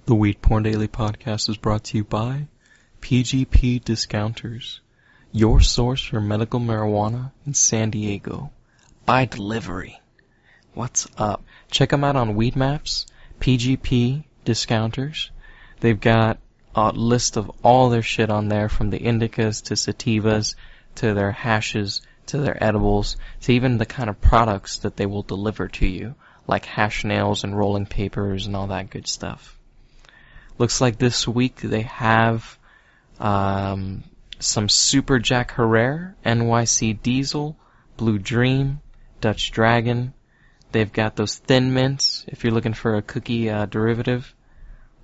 The Weed Porn Daily podcast is brought to you by PGP Discounters, your source for medical marijuana in San Diego. By delivery. What's up? Check them out on Weed Maps, PGP Discounters. They've got a list of all their shit on there, from the indicas to sativas to their hashes to their edibles to even the kind of products that they will deliver to you, like hash nails and rolling papers and all that good stuff. Looks like this week they have some Super Jack Herrera, NYC Diesel, Blue Dream, Dutch Dragon. They've got those Thin Mints if you're looking for a cookie derivative.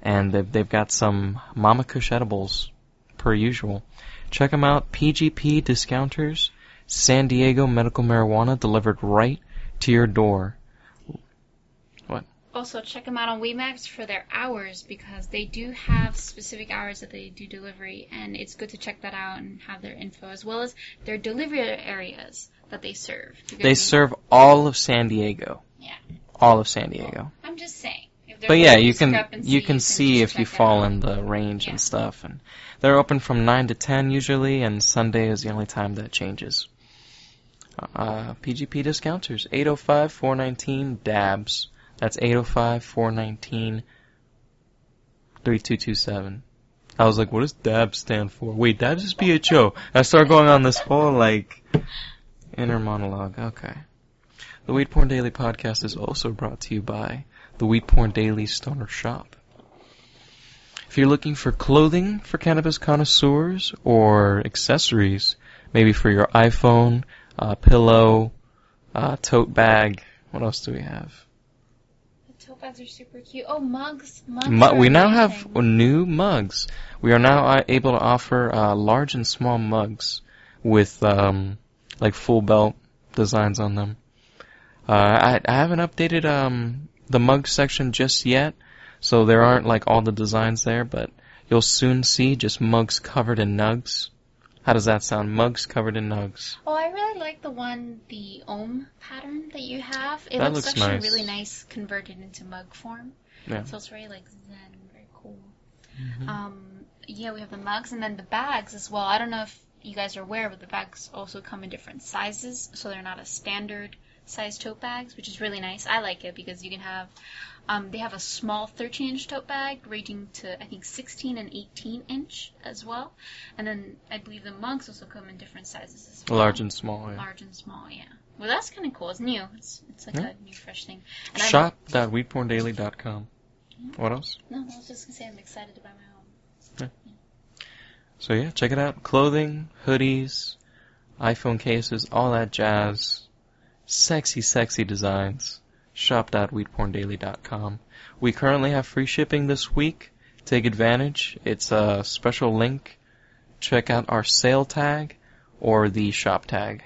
And they've got some Mama Kush edibles, per usual. Check them out, PGP Discounters, San Diego medical marijuana delivered right to your door. What? Also, check them out on WeedMaps for their hours, because they do have specific hours that they do delivery, and it's good to check that out and have their info, as well as their delivery areas that they serve. They serve all of San Diego. Yeah. All of San Diego. Well, I'm just saying. But yeah, you can see if you fall in the range and stuff. And they're open from 9 to 10 usually, and Sunday is the only time that changes. PGP Discounters, 805-419-DABS. That's 805-419-3227. I was like, what does DABS stand for? Wait, DABS is BHO. I started going on this whole, inner monologue. Okay. The Weed Porn Daily podcast is also brought to you by the Weed Porn Daily Stoner Shop. If you're looking for clothing for cannabis connoisseurs or accessories, maybe for your iPhone, pillow, tote bag, what else do we have? Tote bags are super cute. Oh, mugs. We now have new mugs. We are now able to offer large and small mugs with full belt designs on them. I haven't updated the mug section just yet, so there aren't all the designs there, but you'll soon see just mugs covered in nugs. How does that sound? Mugs covered in nugs. Oh, I really like the Ohm pattern that you have. It looks actually nice. Really nice converted into mug form. Yeah. So it's very zen, very cool. Mm-hmm. Yeah, we have the mugs and then the bags as well. I don't know if you guys are aware, but the bags also come in different sizes, so they're not a standard size tote bags, which is really nice. I like it because you can have, they have a small 13-inch tote bag ranging to, I think, 16 and 18-inch as well. And then I believe the mugs also come in different sizes as well. Large and small, yeah. Large and small, yeah. Well, that's kind of cool. It's new. It's like a new, fresh thing. Shop.weedporndaily.com. What else? No, I was just going to say I'm excited to buy my own. Yeah. So yeah, check it out. Clothing, hoodies, iPhone cases, all that jazz. Sexy, sexy designs. Shop.weedporndaily.com. We currently have free shipping this week. Take advantage. It's a special link. Check out our sale tag or the shop tag.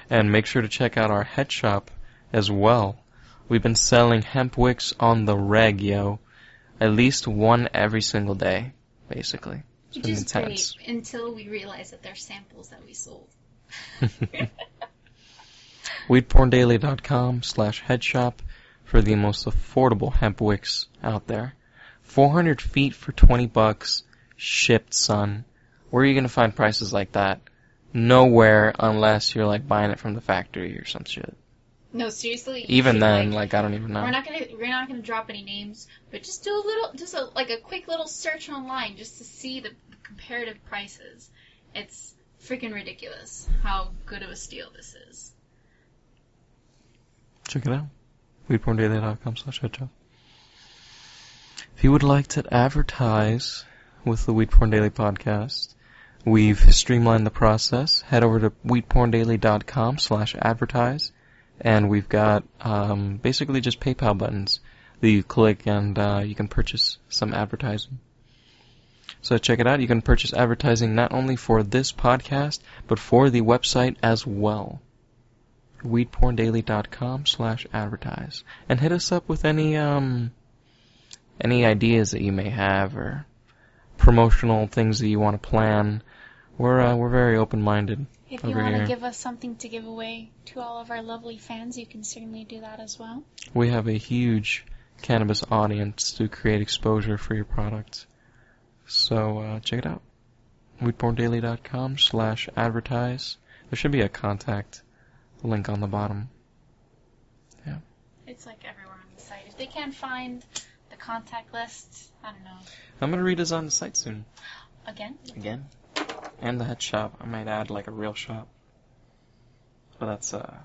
And make sure to check out our head shop as well. We've been selling hemp wicks on the reg, yo. At least one every single day, basically. It's been intense. Great, until we realized that they're samples that we sold. WeedPornDaily.com/headshop for the most affordable hemp wicks out there. 400 feet for $20, shipped, son. Where are you gonna find prices like that? Nowhere, unless you're buying it from the factory or some shit. No, seriously. Even then, I don't even know. We're not gonna drop any names, but just do a quick little search online just to see the comparative prices. It's freaking ridiculous how good of a steal this is. Check it out. WeedPornDaily.com/headshop. If you would like to advertise with the Weed Porn Daily podcast, we've streamlined the process. Head over to WeedPornDaily.com/advertise, and we've got basically just PayPal buttons that you click, and you can purchase some advertising. So check it out. You can purchase advertising not only for this podcast, but for the website as well. WeedPornDaily.com/advertise. And hit us up with any ideas that you may have, or promotional things that you want to plan. We're very open-minded. If you want to give us something to give away to all of our lovely fans, you can certainly do that as well. We have a huge cannabis audience to create exposure for your product. So check it out. WeedPornDaily.com/advertise. There should be a contact link on the bottom. Yeah. It's like everywhere on the site. If they can't find the contact list, I don't know. I'm going to redesign the site soon. Again? And the head shop. I might add like a real shop. But that's to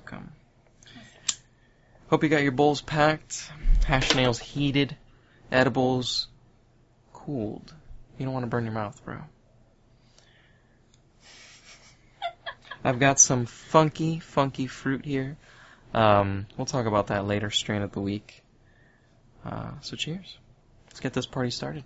come. Hope you got your bowls packed, hash nails heated, edibles cooled. You don't want to burn your mouth, bro. I've got some funky fruit here. We'll talk about that later, strain of the week. So cheers. Let's get this party started.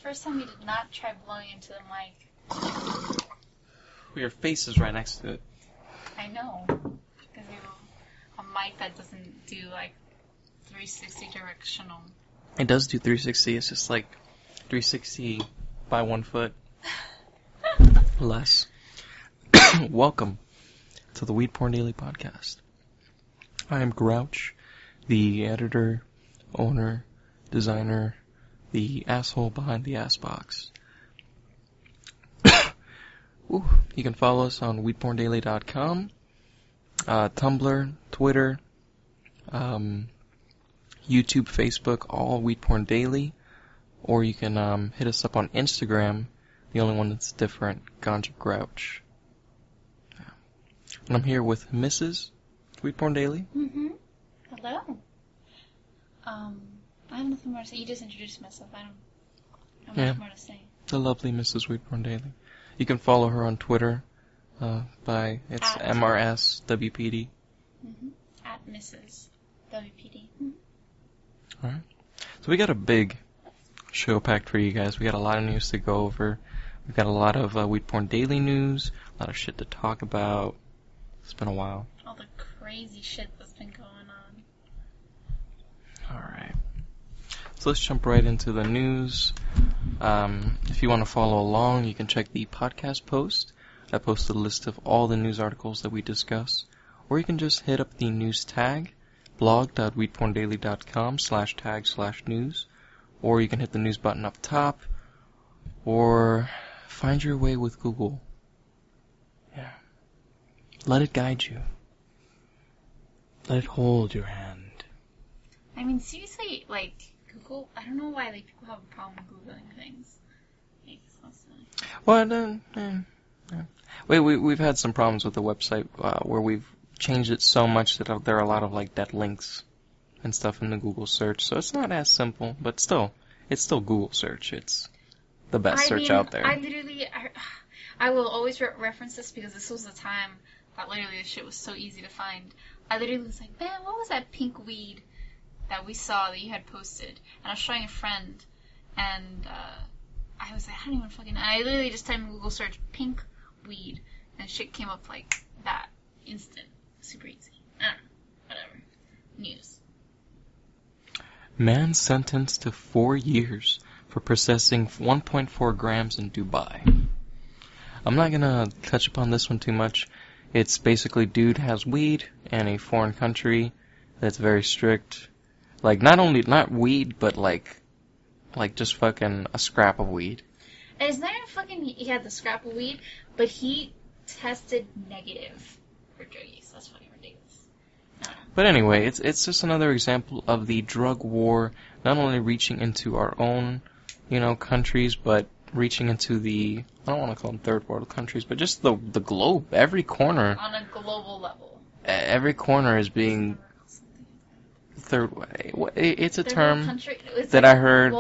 First time you did not try blowing into the mic. Well, your face is right next to it. I know. Because you have a mic that doesn't do like 360 directional. It does do 360. It's just like 360 by 1 foot. Less. Welcome to the Weed Porn Daily podcast. I am Grouch, the editor, owner, designer, the asshole behind the ass box. Ooh, you can follow us on WeedPornDaily.com, Tumblr, Twitter, YouTube, Facebook, all Weed Porn Daily, or you can hit us up on Instagram, the only one that's different, Ganja Grouch. And I'm here with Mrs. Weed Porn Daily. Mm-hmm. Hello. I have nothing more to say. You just introduced myself. I don't have much more to say. The lovely Mrs. WeedPorn Daily. You can follow her on Twitter by it's MRSWPD. Mm-hmm. At Mrs. WPD. Mm-hmm. All right. So we got a big show packed for you guys. We got a lot of news to go over. We've got a lot of Weed Porn Daily news, a lot of shit to talk about. It's been a while. All the crazy shit that's been going on. All right. So let's jump right into the news. If you want to follow along, you can check the podcast post. I posted a list of all the news articles that we discuss. Or you can just hit up the news tag, blog.weedporndaily.com/tag/news. Or you can hit the news button up top. Or find your way with Google. Yeah. Let it guide you. Let it hold your hand. I mean, seriously, like, Google, I don't know why like people have a problem Googling things. Well, we've had some problems with the website where we've changed it so much that there are a lot of like dead links and stuff in the Google search. So it's not as simple, but still, it's still Google search. It's the best search out there. I will always reference this because this was the time that literally this shit was so easy to find. I literally was like, man, what was that pink weed that we saw that you had posted? And I was showing a friend, and I was like, I don't even fucking know. I literally just typed in Google search pink weed, and shit came up like that. Instant. Super easy. I don't know. Whatever. News. Man sentenced to 4 years for possessing 1.4 grams in Dubai. I'm not gonna touch upon this one too much. It's basically dude has weed in a foreign country that's very strict. Like, not weed, but like just fucking a scrap of weed. And it's not even fucking, he had the scrap of weed, but he tested negative for drug use. That's fucking ridiculous. But anyway, it's just another example of the drug war, not only reaching into our own, countries, but reaching into the, I don't want to call them third world countries, but just the globe. Every corner. On a global level. Every corner is being third way. It's a term that I heard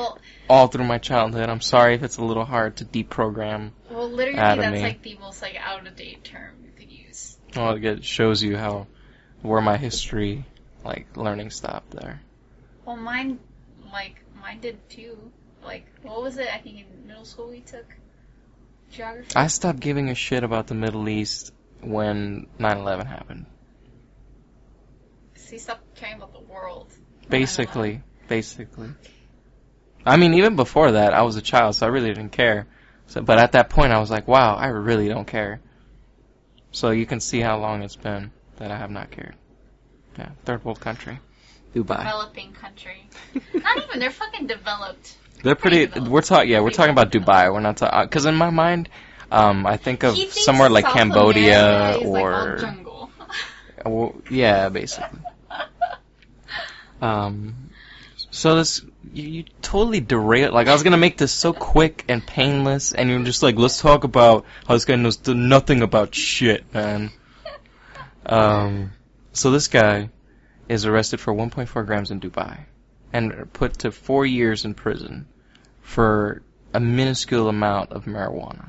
all through my childhood. I'm sorry if it's a little hard to deprogram. Well, literally, that's like the most like out of date term you could use. Well, it shows you where my history, learning stopped there. Well, mine did too. Like, what was it? I think in middle school we took geography. I stopped giving a shit about the Middle East when 9/11 happened. So you stopped caring about the world. Basically. I mean, even before that, I was a child, so I really didn't care. So, but at that point, I was like, wow, I really don't care. So you can see how long it's been that I have not cared. Yeah, third world country. Dubai. Developing country. Not even, they're fucking developed. They're pretty, we're talking about Dubai. We're not talking, because in my mind, I think of somewhere like South Cambodia America is or... like all jungle. Well, yeah, basically. So this, you totally derailed, like I was gonna make this so quick and painless, and you're just like, let's talk about how this guy knows nothing about shit, man. So this guy is arrested for 1.4 grams in Dubai, and put to 4 years in prison for a minuscule amount of marijuana.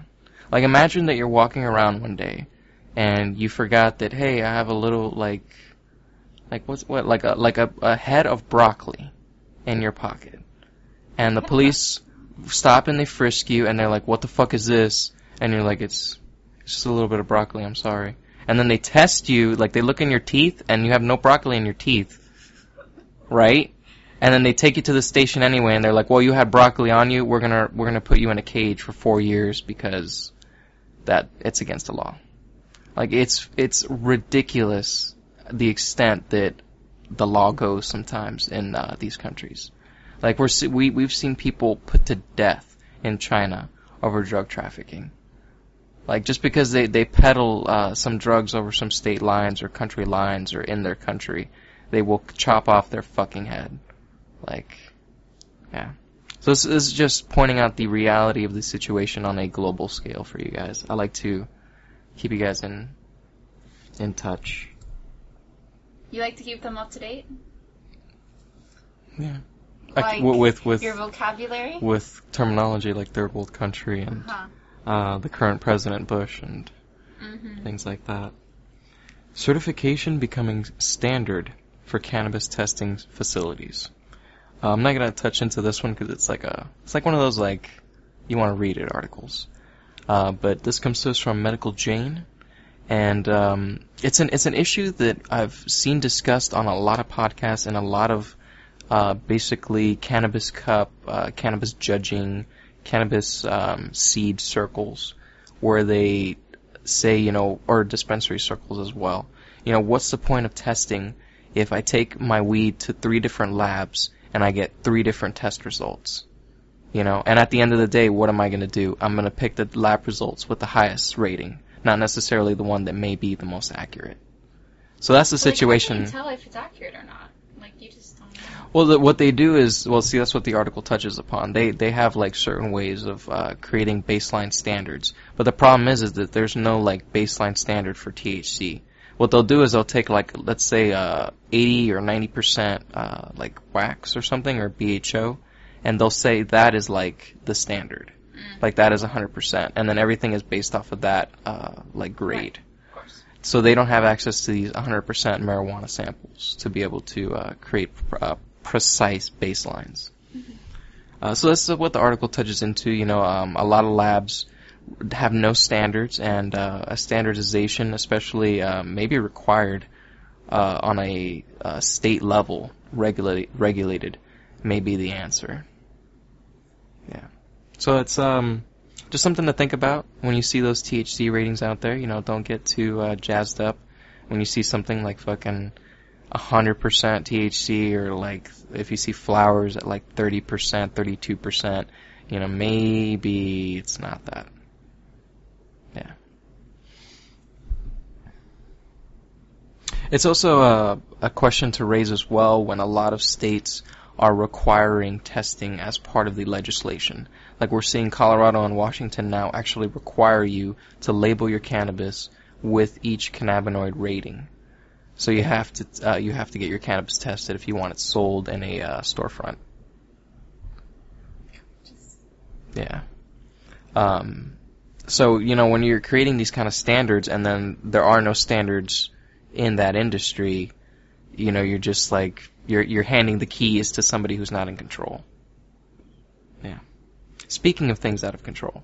Like, imagine that you're walking around one day, and you forgot that, hey, I have a little, like a head of broccoli in your pocket. And the police stop and they frisk you, and they're like, what the fuck is this? And you're like, it's just a little bit of broccoli, I'm sorry. And then they test you, like they look in your teeth, and you have no broccoli in your teeth. Right? And then they take you to the station anyway, and they're like, well, you had broccoli on you, we're gonna put you in a cage for 4 years because that it's against the law. Like, it's ridiculous the extent that the law goes sometimes in these countries. Like, we've seen people put to death in China over drug trafficking. Like, just because they peddle some drugs over some state lines or country lines or in their country, they will chop off their fucking head. Like, yeah. So this is just pointing out the reality of the situation on a global scale for you guys. I like to keep you guys in touch. You like to keep them up to date? Yeah. Like with your vocabulary? With terminology like third world country and the current President Bush and things like that. Certification becoming standard for cannabis testing facilities. I'm not gonna touch into this one because it's like one of those like you want to read it articles. But this comes to us from Medical Jane. And it's an issue that I've seen discussed on a lot of podcasts and a lot of basically cannabis cup, cannabis judging, cannabis seed circles, where they say, or dispensary circles as well. What's the point of testing if I take my weed to 3 different labs and I get 3 different test results? And at the end of the day, what am I going to do? I'm going to pick the lab results with the highest rating, not necessarily the one that may be the most accurate. So that's the situation. How can you tell if it's accurate or not? Like, you just don't know. Well, what they do is, that's what the article touches upon. They have like certain ways of creating baseline standards, but the problem is that there's no like baseline standard for THC. What they'll do is they'll take like, let's say 80 or 90% like wax or something, or BHO, and they'll say that is like the standard. Like, that is 100%. And then everything is based off of that, like, grade. Right. Of course. So they don't have access to these 100% marijuana samples to be able to create precise baselines. So that's what the article touches into. A lot of labs have no standards, and a standardization, especially maybe required on a state level, regulated, may be the answer. Yeah. So it's just something to think about when you see those THC ratings out there. Don't get too jazzed up when you see something like fucking 100% THC, or like if you see flowers at like 30%, 32%, maybe it's not that. Yeah. It's also a question to raise as well when a lot of states are requiring testing as part of the legislation. Like, we're seeing Colorado and Washington now actually require you to label your cannabis with each cannabinoid rating. So you have to get your cannabis tested if you want it sold in a storefront. Yeah. So, when you're creating these kind of standards and then there are no standards in that industry, you're just like, you're handing the keys to somebody who's not in control. Yeah. Speaking of things out of control.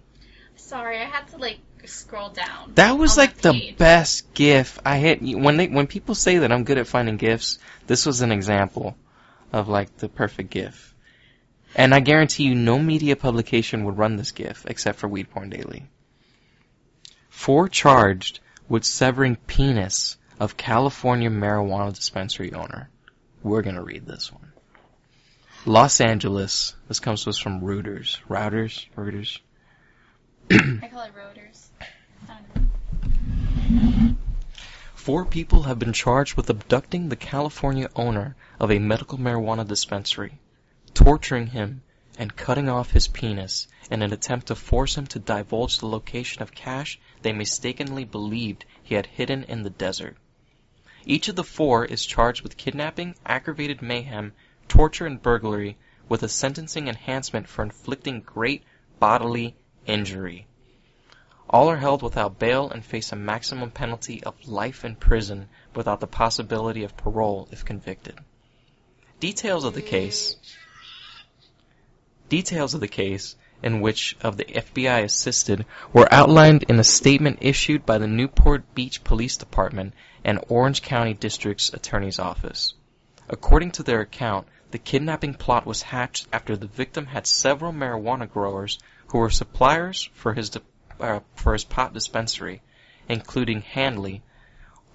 Sorry, I had to like scroll down. That was on like the the page. best GIF I hit. When people say that I'm good at finding GIFs, this was an example of like the perfect GIF. And I guarantee you no media publication would run this GIF except for WeedPornDaily. 4 charged with severing penis of California marijuana dispensary owner. We're going to read this one. Los Angeles. This comes to us from Reuters. Reuters. I call it rotors. I don't know. 4 people have been charged with abducting the California owner of a medical marijuana dispensary, torturing him, and cutting off his penis in an attempt to force him to divulge the location of cash they mistakenly believed he had hidden in the desert. Each of the 4 is charged with kidnapping, aggravated mayhem, torture, and burglary, with a sentencing enhancement for inflicting great bodily injury. All are held without bail and face a maximum penalty of life in prison without the possibility of parole if convicted. Details of the case in which of the FBI assisted were outlined in a statement issued by the Newport Beach Police Department and Orange County District's Attorney's Office. According to their account, the kidnapping plot was hatched after the victim had several marijuana growers who were suppliers for his pot dispensary, including Handley,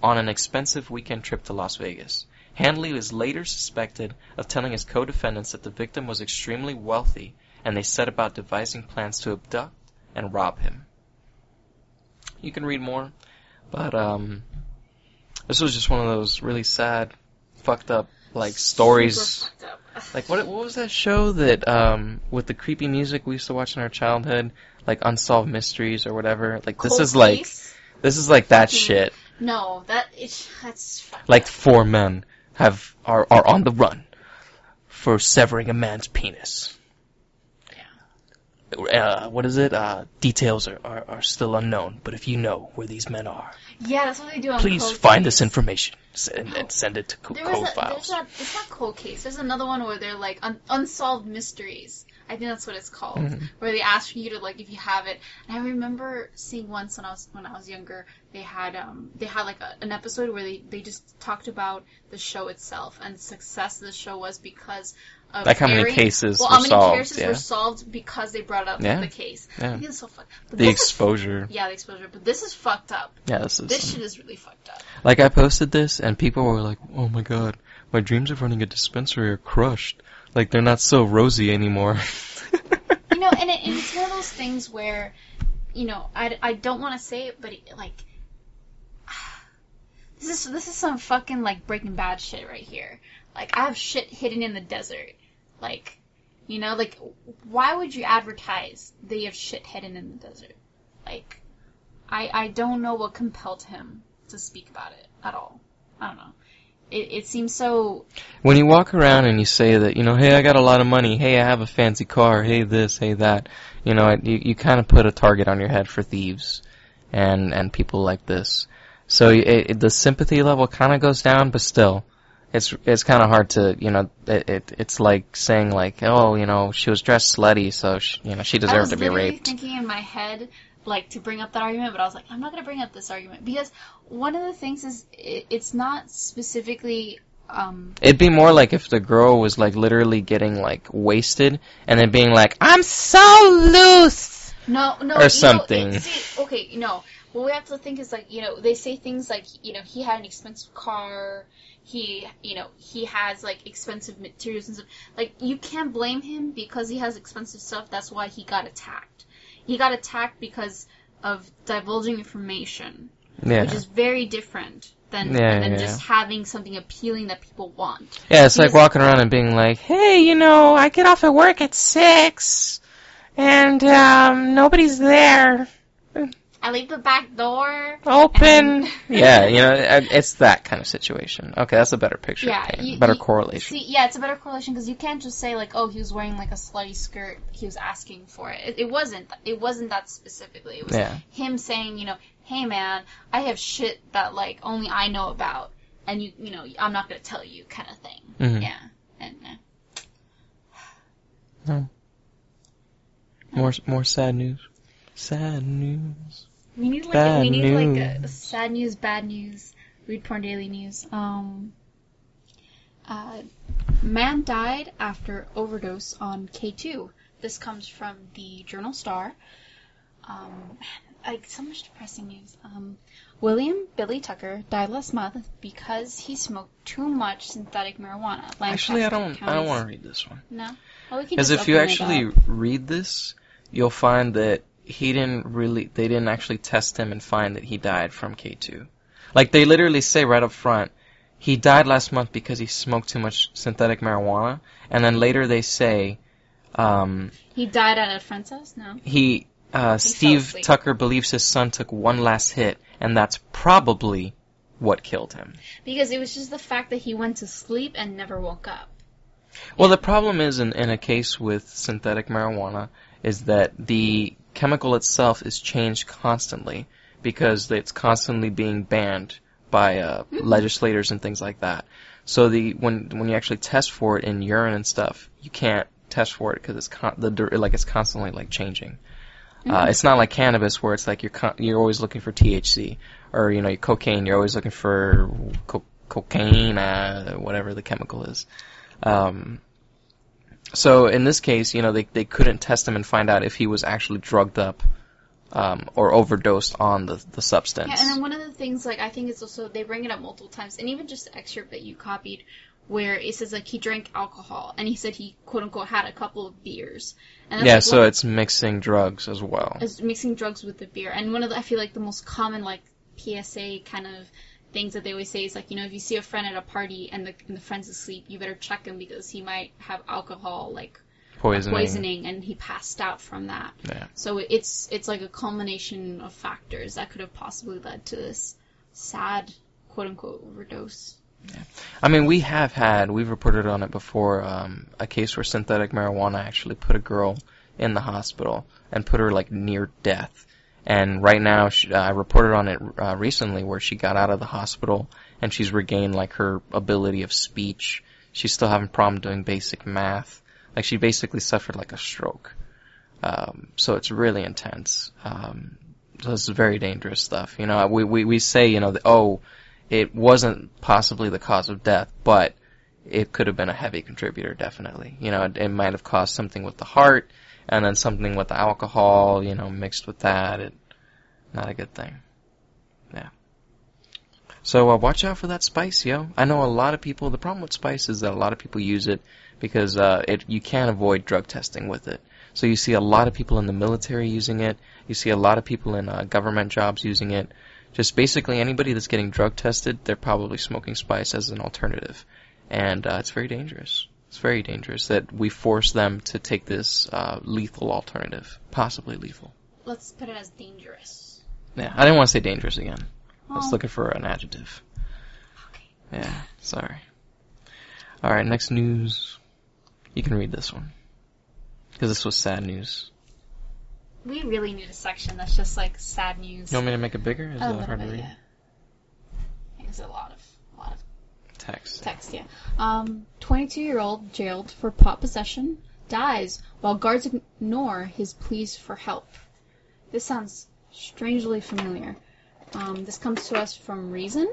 on an expensive weekend trip to Las Vegas. Handley was later suspected of telling his co-defendants that the victim was extremely wealthy, and they set about devising plans to abduct and rob him. You can read more, but this was just one of those really sad, fucked up like stories. Super fucked up. Like what was that show that with the creepy music we used to watch in our childhood, like Unsolved Mysteries or whatever? Like Cold this is Case? like that shit. No, that's fucked Like up. 4 men are on the run for severing a man's penis. What is it? Details are still unknown, but if you know where these men are, Yeah, that's what they do on please Cold find Case. this information and send it to code files. It's not Cold Case. There's another one where they're like Unsolved Mysteries. I think that's what it's called. Mm-hmm. Where they ask you to like if you have it. And I remember seeing once when I was younger, they had like an episode where they just talked about the show itself, and the success of the show was because of Like how many airing- cases well, were how many solved, cases yeah. were solved because they brought up Yeah. the case. Yeah. I think it's so fucked. But The this is- exposure. yeah, the exposure. But this is fucked up. Yeah, This shit is really fucked up. Like I posted this and people were like, "Oh my god, my dreams of running a dispensary are crushed. Like they're not so rosy anymore." You know, and it's one of those things where, you know, I don't want to say it, but like, this is some fucking like Breaking Bad shit right here. Like, I have shit hidden in the desert. Like, you know, like, why would you advertise that you have shit hidden in the desert? Like, I don't know what compelled him to speak about it at all. I don't know. It seems so... When you walk around and you say that, you know, hey, I got a lot of money, hey, I have a fancy car, hey, this, hey, that, you know, you kind of put a target on your head for thieves and people like this. So the sympathy level kind of goes down, but still, it's kind of hard to, you know, it's like saying like, oh, you know, she was dressed slutty, so she deserved to be raped. I was literally thinking in my head, like, to bring up that argument, but I was like, I'm not going to bring up this argument, because one of the things is, it's not specifically, It'd be more like if the girl was, like, literally getting, like, wasted, and then being like, I'm so loose! No, or something. Okay, no. What we have to think is, like, you know, they say things like, you know, he had an expensive car, he has, like, expensive materials and stuff. Like, you can't blame him because he has expensive stuff, that's why he got attacked. He got attacked because of divulging information, which is very different than just having something appealing that people want. Yeah, it's like walking around and being like, hey, you know, I get off at work at 6, and nobody's there. I leave the back door open. Yeah, you know, it's that kind of situation. Okay, that's a better picture. Yeah, better correlation. See, yeah, it's a better correlation because you can't just say like, oh, he was wearing like a slutty skirt. He was asking for it. It wasn't that specifically. It was him saying, you know, hey man, I have shit that like only I know about, and you know, I'm not gonna tell you, kind of thing. Mm-hmm. Yeah, and. More sad news. Sad news. We need like Bad a sad news, bad news, WeedPornDaily news. Man died after overdose on K2. This comes from the Journal Star. So much depressing news. William Billy Tucker died last month because he smoked too much synthetic marijuana. Actually, I don't want to read this one. No? Well, we can Because just if you open it actually up. read this, you'll find that they didn't actually test him and find that he died from K2. Like, they literally say right up front, he died last month because he smoked too much synthetic marijuana, and then later they say, He died at a friend's house? No. Steve Tucker believes his son took one last hit, and that's probably what killed him. Because it was just the fact that he went to sleep and never woke up. Well, the problem is, in a case with synthetic marijuana, is that the chemical itself is changed constantly because it's constantly being banned by legislators and things like that. So when you actually test for it in urine and stuff, you can't test for it because it's constantly like changing. It's not like cannabis where it's like you're always looking for THC, or your cocaine, you're always looking for cocaine, whatever the chemical is. So in this case, they couldn't test him and find out if he was actually drugged up or overdosed on the substance. Yeah, and then one of the things, I think it's also, they bring it up multiple times, and even just the excerpt that you copied, where it says, he drank alcohol, and he said he, quote-unquote, had a couple of beers. And that's so it's mixing drugs as well. It's mixing drugs with the beer. And one of I feel like the most common, PSA kind of things that they always say is, if you see a friend at a party and the friend's asleep, you better check him because he might have alcohol, poisoning, and he passed out from that. Yeah. So it's like a culmination of factors that could have possibly led to this sad, quote-unquote, overdose. Yeah. I mean, we've reported on it before, a case where synthetic marijuana actually put a girl in the hospital and put her, near death. And right now, I reported on it recently where she got out of the hospital and she's regained, her ability of speech. She's still having problem doing basic math. She basically suffered, a stroke. So it's really intense. So it's very dangerous stuff. We say, it wasn't possibly the cause of death, but it could have been a heavy contributor, definitely. It might have caused something with the heart, and then something with the alcohol, mixed with that. Not a good thing. Yeah. So watch out for that spice, yo. I know a lot of people, the problem with spice is that a lot of people use it because you can't avoid drug testing with it. So you see a lot of people in the military using it. You see a lot of people in government jobs using it. Just basically anybody that's getting drug tested, they're probably smoking spice as an alternative. And it's very dangerous. It's very dangerous that we force them to take this lethal alternative. Possibly lethal. Let's put it as dangerous. Yeah, I didn't want to say dangerous again. I was looking for an adjective. Okay. Yeah, sorry. Alright, next news. You can read this one. Because this was sad news. We really need a section that's just sad news. You want me to make it bigger? Is that hard to read? Yeah. It's a lot of text. Text, yeah. 22-year-old jailed for pot possession dies while guards ignore his pleas for help. This sounds strangely familiar. This comes to us from Reason.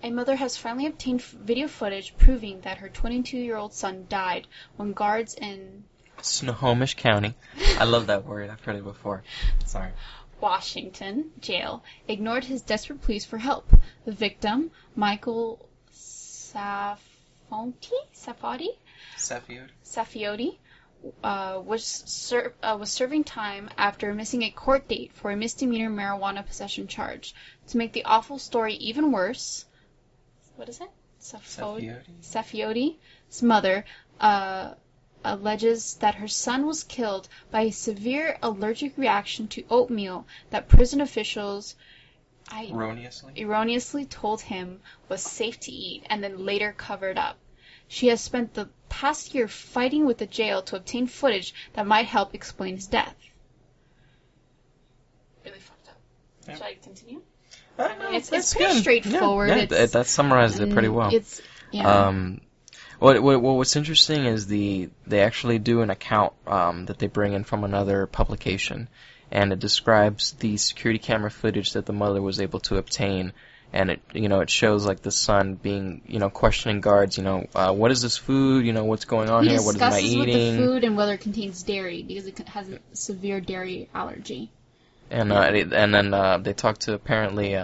A mother has finally obtained video footage proving that her 22-year-old son died when guards in Snohomish County. I love that word. I've heard it before. Sorry. Washington jail ignored his desperate pleas for help. The victim, Michael Saffioti, was serving time after missing a court date for a misdemeanor marijuana possession charge. To make the awful story even worse, what is it? Saffioti's mother alleges that her son was killed by a severe allergic reaction to oatmeal that prison officials erroneously told him was safe to eat and then later covered up. She has spent the past year fighting with the jail to obtain footage that might help explain his death. Really fucked up. Yeah. Should I continue? It's pretty good. straightforward. Yeah, that summarizes it pretty well. What's interesting is they actually do an account that they bring in from another publication, and it describes the security camera footage that the mother was able to obtain, and it shows like the son being questioning guards, what is this food, what's going on here, what am I eating? He discusses with the food and whether it contains dairy because it has a severe dairy allergy. And then they talked to apparently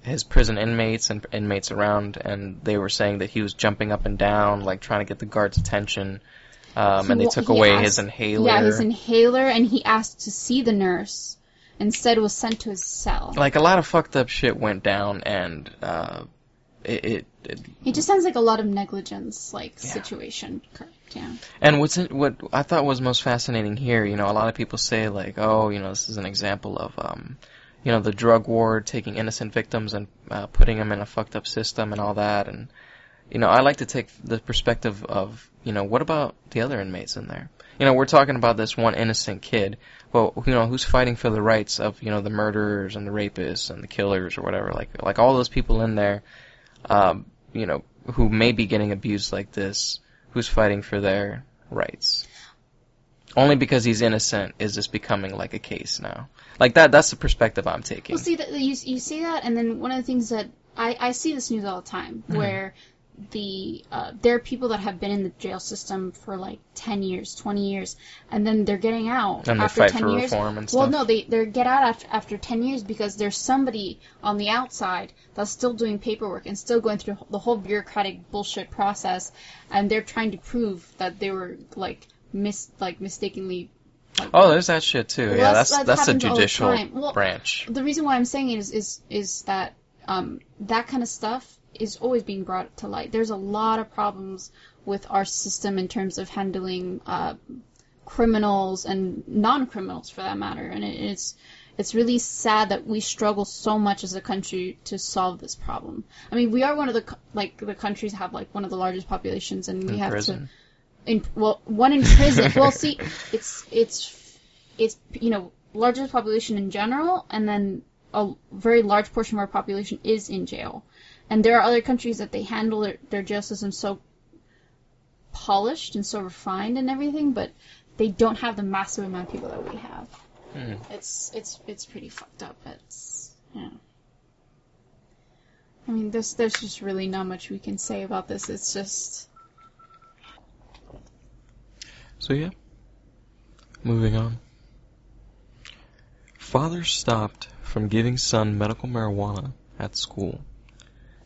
his prison inmates and inmates around, and they were saying that he was jumping up and down, like trying to get the guards' attention. And they took away his inhaler. Yeah, his inhaler, and he asked to see the nurse. Instead, was sent to his cell. Like, a lot of fucked up shit went down, and it just sounds like a lot of negligence, situation. Correct, yeah. And what I thought was most fascinating here, a lot of people say, like, this is an example of, the drug war, taking innocent victims and putting them in a fucked up system and all that, and, I like to take the perspective of, what about the other inmates in there? We're talking about this one innocent kid. Well, who's fighting for the rights of, the murderers and the rapists and the killers or whatever? Like all those people in there, who may be getting abused like this, who's fighting for their rights? Only because he's innocent is this becoming like a case now. Like that's the perspective I'm taking. Well, see, you see that, and then one of the things that I see this news all the time, where there are people that have been in the jail system for like 10 years, 20 years, and then they're getting out and after they fight 10 for years. Reform and stuff. Well, no, they get out after 10 years because there's somebody on the outside that's still doing paperwork and still going through the whole bureaucratic bullshit process, and they're trying to prove that they were mistakenly. There's that shit too. Well, yeah, that's the judicial well, branch. The reason why I'm saying it is that that kind of stuff is always being brought to light. There's a lot of problems with our system in terms of handling criminals and non-criminals, for that matter, and it's really sad that we struggle so much as a country to solve this problem. I mean, we are one of the countries have one of the largest populations, and we have prison. One in prison. Well, see, it's largest population in general, and then a very large portion of our population is in jail. And there are other countries that they handle their jail system so polished and so refined and everything, but they don't have the massive amount of people that we have. It's pretty fucked up. I mean, there's just really not much we can say about this. It's just. So yeah, moving on. Father stopped from giving son medical marijuana at school.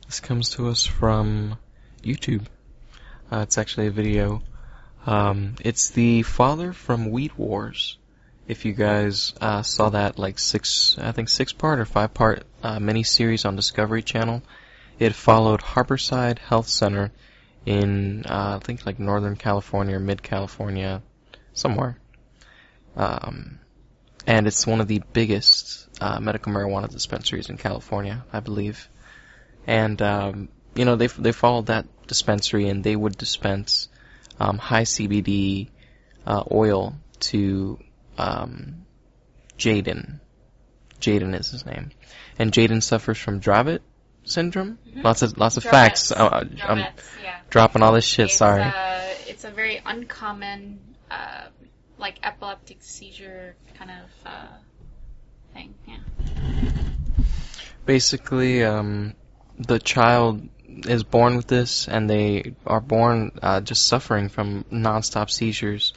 This comes to us from YouTube. It's actually a video. It's the father from Weed Wars. If you guys saw that 6-part or 5-part mini-series on Discovery Channel, it followed Harborside Health Center in, I think Northern California or Mid-California, somewhere. And it's one of the biggest medical marijuana dispensaries in California, I believe. And, they followed that dispensary, and they would dispense high CBD oil to Jaden. Jaden is his name. And Jaden suffers from Dravet syndrome. Mm-hmm. Lots of Dravet's, facts. I'm dropping all this shit, sorry. It's a very uncommon, epileptic seizure kind of thing, yeah. Basically, the child is born with this, and they are born just suffering from nonstop seizures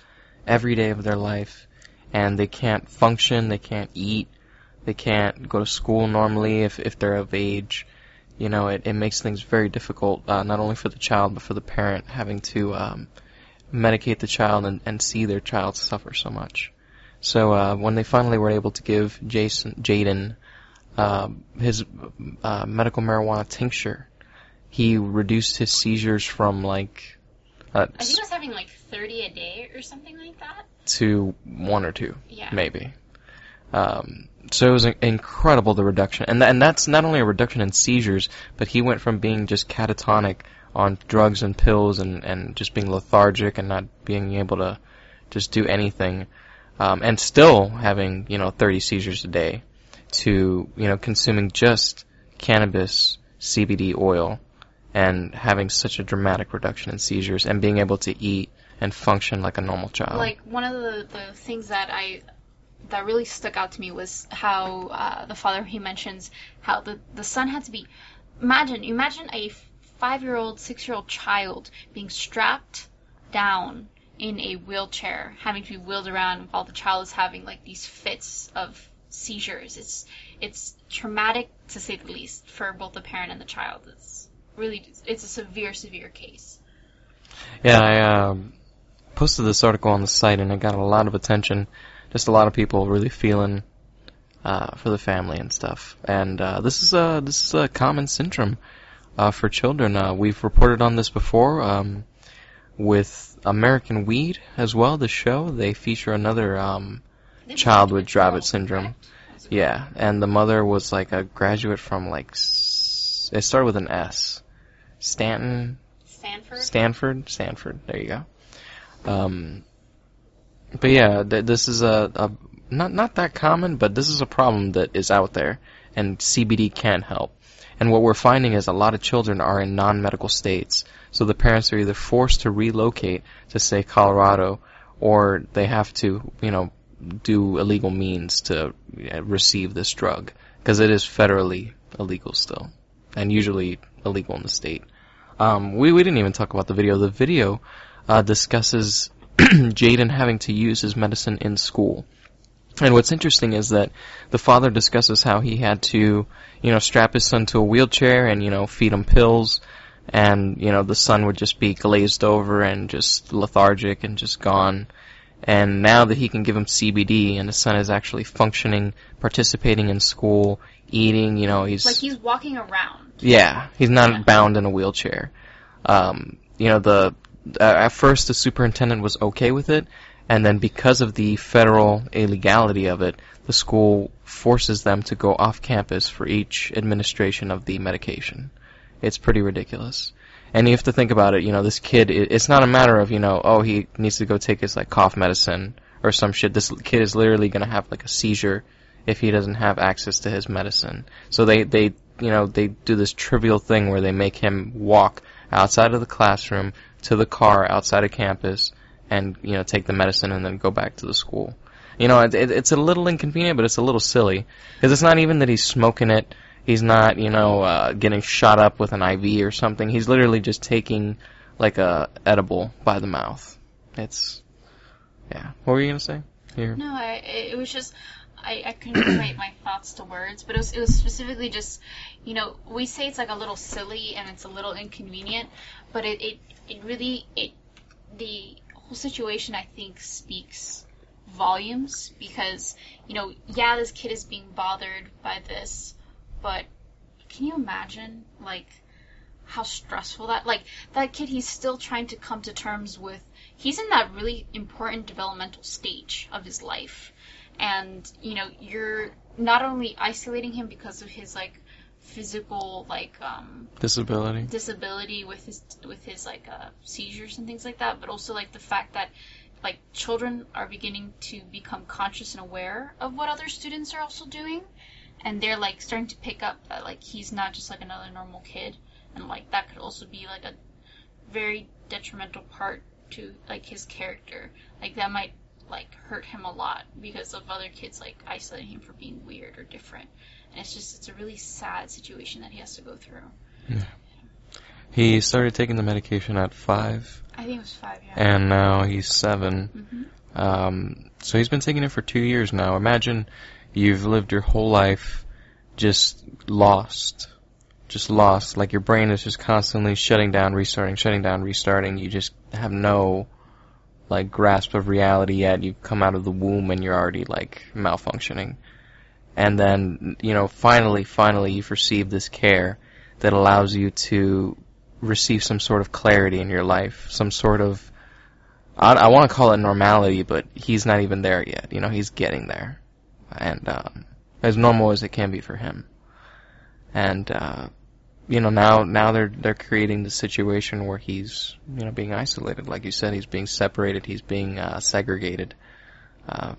every day of their life, and they can't function, they can't eat, they can't go to school normally if they're of age. It makes things very difficult, not only for the child, but for the parent having to medicate the child and see their child suffer so much. So when they finally were able to give Jaden his medical marijuana tincture, he reduced his seizures from I think he was having 30 a day or something like that, to 1 or 2, yeah, maybe. So it was incredible, the reduction, and that's not only a reduction in seizures, but he went from being just catatonic on drugs and pills and just being lethargic and not being able to just do anything, and still having 30 seizures a day, to consuming just cannabis CBD oil and having such a dramatic reduction in seizures and being able to eat and function like a normal child. Like, one of the things that really stuck out to me was how the father, he mentions how the son had to be, imagine a 5-year-old, 6-year-old child being strapped down in a wheelchair, having to be wheeled around while the child is having like these fits of seizures. It's traumatic, to say the least, for both the parent and the child. It's a severe case. Yeah, I posted this article on the site and it got a lot of attention. Just a lot of people really feeling for the family and stuff. And this is a common syndrome for children. We've reported on this before with American Weed as well. The show, they feature another child with Dravet syndrome. Yeah, and the mother was like a graduate from like it started with an S. Stanford. There you go. But yeah, this is a not that common, but this is a problem that is out there, and CBD can help. And what we're finding is a lot of children are in non-medical states, so the parents are either forced to relocate to, say, Colorado, or they have to, do illegal means to receive this drug, because it is federally illegal still, and usually illegal in the state. We didn't even talk about the video. The video discusses Jaden having to use his medicine in school. And what's interesting is that the father discusses how he had to, strap his son to a wheelchair and, feed him pills, and, the son would just be glazed over and just lethargic and just gone. And now that he can give him CBD and his son is actually functioning, participating in school, eating, he's... Like he's walking around. Yeah, he's not bound in a wheelchair. At first the superintendent was okay with it, and then because of the federal illegality of it, the school forces them to go off campus for each administration of the medication. It's pretty ridiculous. And you have to think about it, this kid, it's not a matter of, he needs to go take his, cough medicine or some shit. This kid is literally going to have, a seizure if he doesn't have access to his medicine. So they do this trivial thing where they make him walk outside of the classroom to the car outside of campus and, take the medicine and then go back to the school. It's a little inconvenient, but it's a little silly. Because it's not even that he's smoking it. He's not, getting shot up with an IV or something. He's literally just taking, a edible by the mouth. Yeah. What were you going to say? Here. No, it was just... I couldn't relate my thoughts to words, but it was specifically just, we say it's a little silly and it's a little inconvenient, but it really, the whole situation, I think, speaks volumes, because, this kid is being bothered by this, but can you imagine, how stressful that kid, he's still trying to come to terms with, he's in that really important developmental stage of his life. And, you're not only isolating him because of his, physical, disability with his seizures and things like that, but also, the fact that, children are beginning to become conscious and aware of what other students are also doing. And they're, starting to pick up that, he's not just, another normal kid. And, that could also be, a very detrimental part to, his character. That might hurt him a lot because of other kids isolating him for being weird or different, and it's a really sad situation that he has to go through. Yeah. He started taking the medication at 5. I think it was 5, yeah. And now he's 7. Mm-hmm. So he's been taking it for 2 years now. Imagine you've lived your whole life just lost. Your brain is just constantly shutting down, restarting. You just have no grasp of reality yet. You've come out of the womb and you're already malfunctioning. And then, finally you've received this care that allows you to receive some sort of clarity in your life, some sort of, I want to call it normality, but he's not even there yet. He's getting there. And, as normal as it can be for him. And, now they're creating the situation where he's, being isolated. Like you said, he's being separated, he's being segregated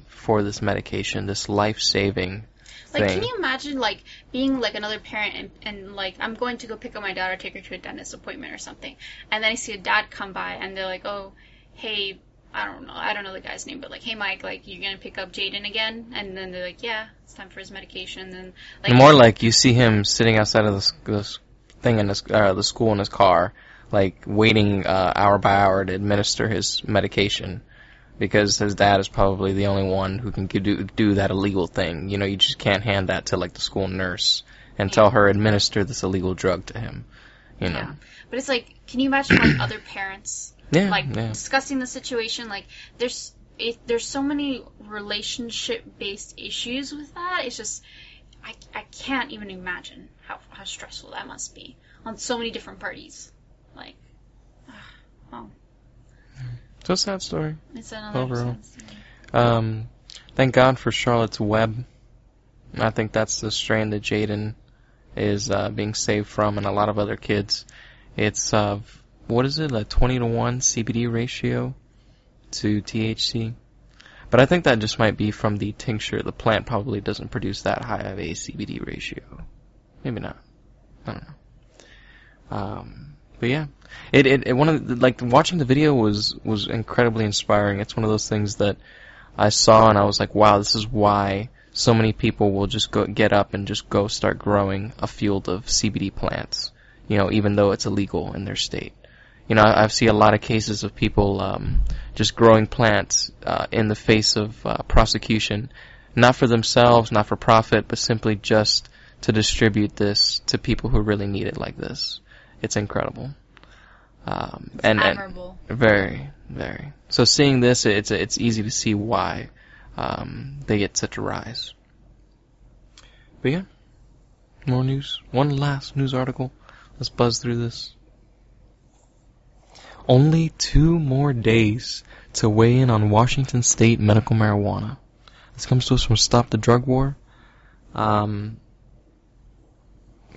for this medication, this life-saving Like, thing. can you imagine, like, being, like, another parent and, like, I'm going to go pick up my daughter, take her to a dentist appointment or something, and then I see a dad come by, and they're like, oh, hey, I don't know the guy's name, but, like, hey, Mike, like, you're gonna pick up Jaden again? And then they're like, yeah, it's time for his medication, and then, like... More like you see him sitting outside of this thing in the school in his car, like, waiting hour by hour to administer his medication. Because his dad is probably the only one who can do that illegal thing. You know, you just can't hand that to, like, the school nurse and tell her administer this illegal drug to him. You know. Yeah. But it's like, can you imagine, like, other parents, discussing the situation? Like, there's so many relationship-based issues with that. It's just, I can't even imagine how stressful that must be on so many different parties. Like, wow. It's a sad story. It's another overall. sad story. Thank God for Charlotte's Web. I think that's the strain that Jaden is being saved from, and a lot of other kids. It's what is it, a 20-to-1 CBD ratio to THC? But I think that just might be from the tincture. The plant probably doesn't produce that high of a CBD ratio. Maybe not. I don't know. But yeah, watching the video was incredibly inspiring. It's one of those things that I saw and I was like, wow, this is why so many people will just get up and just go start growing a field of CBD plants, you know, even though it's illegal in their state. You know, I've seen a lot of cases of people just growing plants in the face of prosecution, not for themselves, not for profit, but simply just to distribute this to people who really need it like this. It's incredible. Admirable. And very, very. So seeing this, it's easy to see why they get such a rise. But yeah, more news. One last news article. Let's buzz through this. Only 2 more days to weigh in on Washington State medical marijuana. This comes to us from Stop the Drug War. Yeah,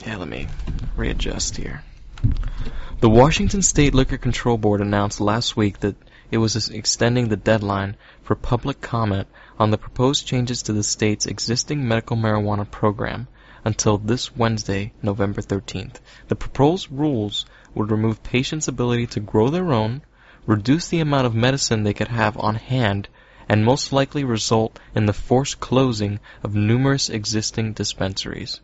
let me readjust here. The Washington State Liquor Control Board announced last week that it was extending the deadline for public comment on the proposed changes to the state's existing medical marijuana program until this Wednesday, November 13th. The proposed rules would remove patients' ability to grow their own, reduce the amount of medicine they could have on hand, and most likely result in the forced closing of numerous existing dispensaries.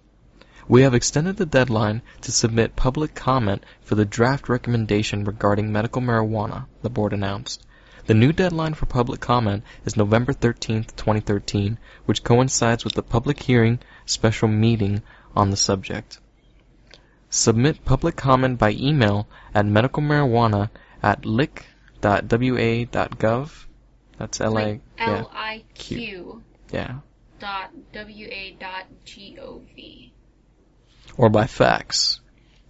We have extended the deadline to submit public comment for the draft recommendation regarding medical marijuana, the board announced. The new deadline for public comment is November 13th, 2013, which coincides with the public hearing special meeting on the subject. Submit public comment by email at medicalmarijuana@lic.wa.gov. That's L-I-Q. Yeah. .wa.gov. Or by fax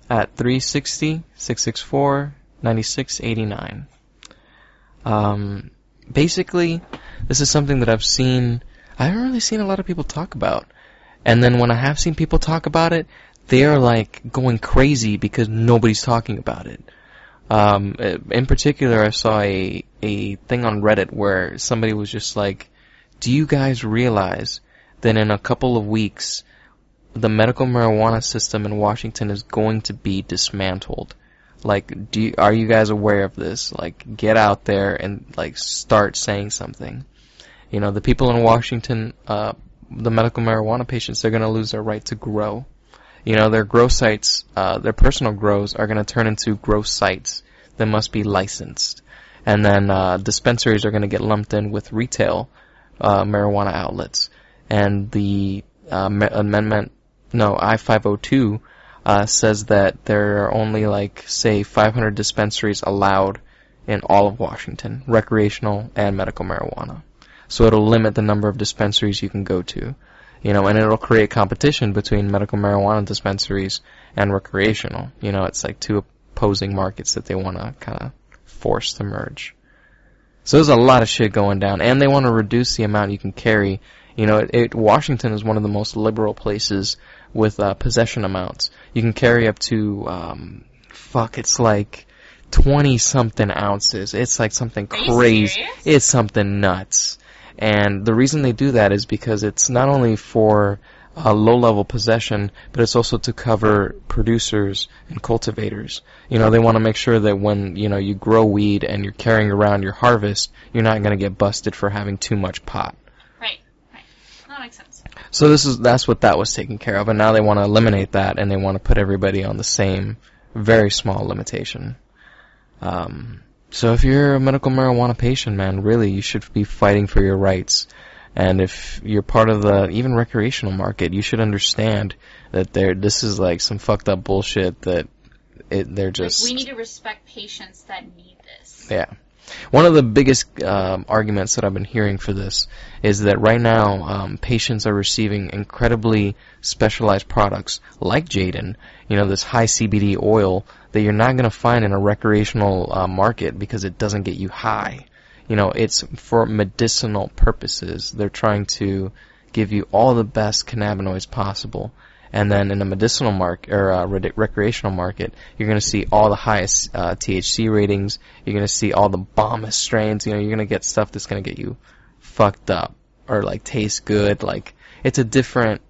at 360-664-9689. Basically, this is something that I haven't really seen a lot of people talk about. And then when I have seen people talk about it, they're like going crazy because nobody's talking about it. In particular, I saw a thing on Reddit where somebody was just like, do you guys realize that in a couple of weeks, the medical marijuana system in Washington is going to be dismantled? Like, are you guys aware of this? Like, get out there and, like, start saying something. You know, the people in Washington, the medical marijuana patients, they're going to lose their right to grow. You know, their grow sites, their personal grows are going to turn into grow sites that must be licensed. And then dispensaries are going to get lumped in with retail marijuana outlets. And the I-502 says that there are only, like, say, 500 dispensaries allowed in all of Washington, recreational and medical marijuana. So it'll limit the number of dispensaries you can go to. You know, and it'll create competition between medical marijuana dispensaries and recreational. You know, it's like two opposing markets that they want to kind of force to merge. So there's a lot of shit going down, and they want to reduce the amount you can carry. You know, Washington is one of the most liberal places with possession amounts. You can carry up to, it's like 20-something ounces. It's like something crazy. It's something nuts. And the reason they do that is because it's not only for low-level possession, but it's also to cover producers and cultivators. You know, they want to make sure that when, you know, you grow weed and you're carrying around your harvest, you're not going to get busted for having too much pot. Right. That makes sense. So that's what that was taken care of, and now they want to eliminate that, and they want to put everybody on the same very small limitation. So if you're a medical marijuana patient, man, really, you should be fighting for your rights. And if you're part of the even recreational market, you should understand that this is like some fucked up bullshit that they're just... Like, we need to respect patients that need this. Yeah. One of the biggest arguments that I've been hearing for this is that right now patients are receiving incredibly specialized products like Jaden, you know, this high CBD oil that you're not going to find in a recreational market because it doesn't get you high. You know, it's for medicinal purposes. They're trying to give you all the best cannabinoids possible. And then in a medicinal market or recreational market, you're going to see all the highest THC ratings. You're going to see all the bombest strains. You know, you're going to get stuff that's going to get you fucked up or like taste good. Like, it's a different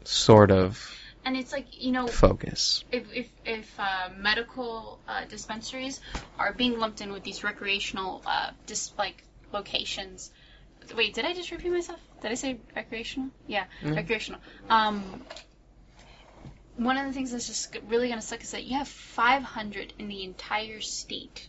sort of and it's like, you know, focus. If medical dispensaries are being lumped in with these recreational locations. Wait, did I just repeat myself? Did I say recreational? Yeah, recreational. One of the things that's just really going to suck is that you have 500 in the entire state.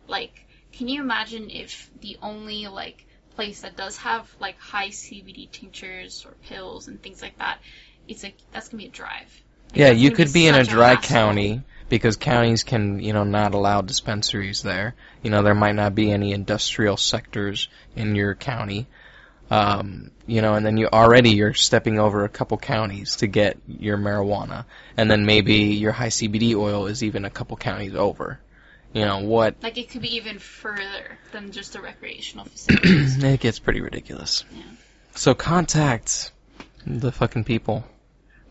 Like, can you imagine if the only, like, place that does have, like, high CBD tinctures or pills and things like that, it's like, that's going to be a drive. Like, yeah, you could be in a dry hassle. county because counties can, you know, not allow dispensaries there. You know, there might not be any industrial sectors in your county. You know, and then you're stepping over a couple counties to get your marijuana. And then maybe your high CBD oil is even a couple counties over. You know, what... Like, it could be even further than just the recreational facilities. It gets pretty ridiculous. Yeah. So contact the fucking people.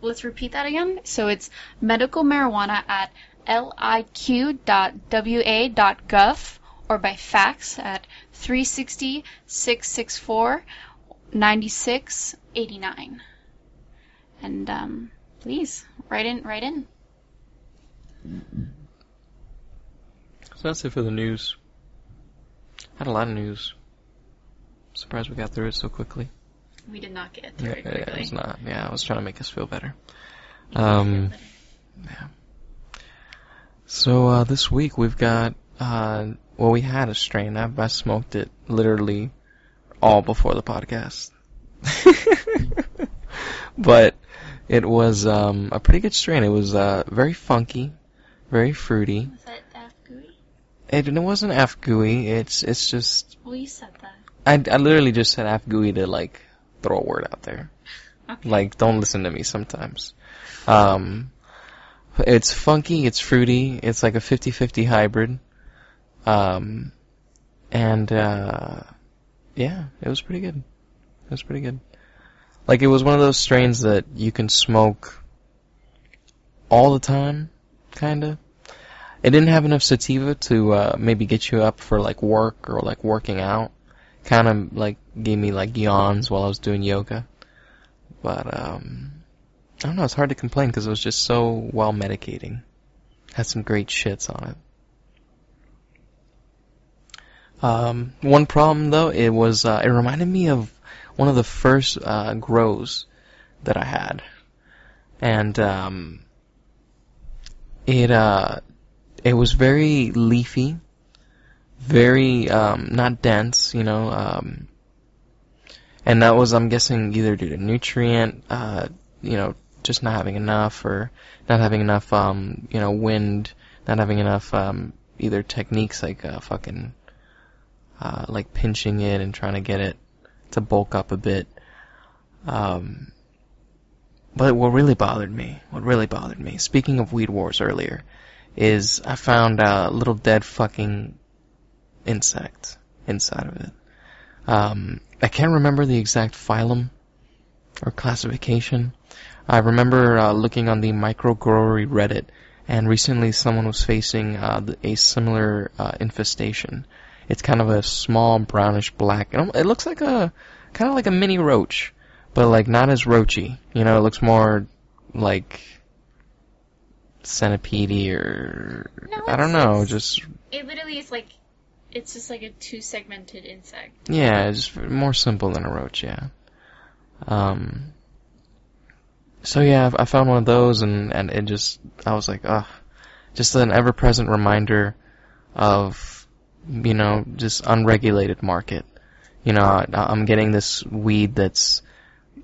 Let's repeat that again. So it's medical marijuana at liq.wa.gov or by fax at 360-664-9689. And please, write in. So that's it for the news. Had a lot of news. Surprised we got through it so quickly. We did not get through it quickly. Yeah, it's not. Yeah, I was trying to make us feel better. Yeah. So this week we've got we had a strain. I smoked it literally all before the podcast. But it was a pretty good strain. It was very funky, very fruity. Was that afgooey? It wasn't afgooey. It's just... Well, you said that. I literally just said afgooey to, like, throw a word out there. Okay. Like, don't listen to me sometimes. It's funky, it's fruity, it's like a 50-50 hybrid. Yeah, it was pretty good. Like, it was one of those strains that you can smoke all the time, kinda. It didn't have enough sativa to maybe get you up for, like, work or, like, working out. Kinda, like, gave me, like, yawns while I was doing yoga. But, I don't know, it's hard to complain because it was just so well medicating. Had some great shits on it. One problem, though, it reminded me of one of the first grows that I had. And it was very leafy, very not dense, you know, and that was, I'm guessing, either due to nutrient, you know, just not having enough, or not having enough, you know, wind, not having enough either techniques like fucking like pinching it and trying to get it to bulk up a bit. But what really bothered me, speaking of weed wars earlier, is I found a little dead fucking insect inside of it. I can't remember the exact phylum or classification. I remember looking on the microgrowery Reddit, and recently someone was facing a similar infestation. It's kind of a small brownish black. It looks like kind of like a mini roach, but like not as roachy. You know, it looks more like centipede or No, I don't know. Just it literally is like it's just like a 2-segmented insect. yeah, it's more simple than a roach. Yeah. So yeah, I found one of those, and it just I was like, ugh, just an ever-present reminder of, you know, just unregulated market. You know, I'm getting this weed that's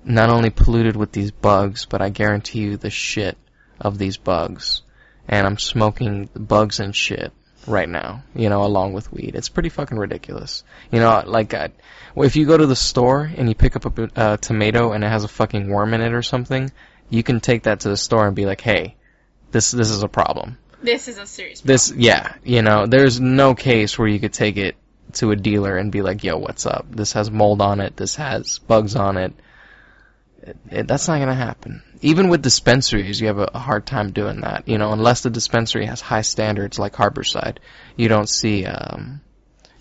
not only polluted with these bugs, but I guarantee you the shit of these bugs. And I'm smoking bugs and shit right now, you know, along with weed. It's pretty fucking ridiculous. You know, like, if you go to the store and you pick up a tomato and it has a fucking worm in it or something, you can take that to the store and be like, hey, this is a problem. This is a serious problem. Yeah, you know, there's no case where you could take it to a dealer and be like, yo, what's up? This has mold on it. This has bugs on it. That's not going to happen. Even with dispensaries, you have a hard time doing that. You know, unless the dispensary has high standards like Harborside, you don't see that.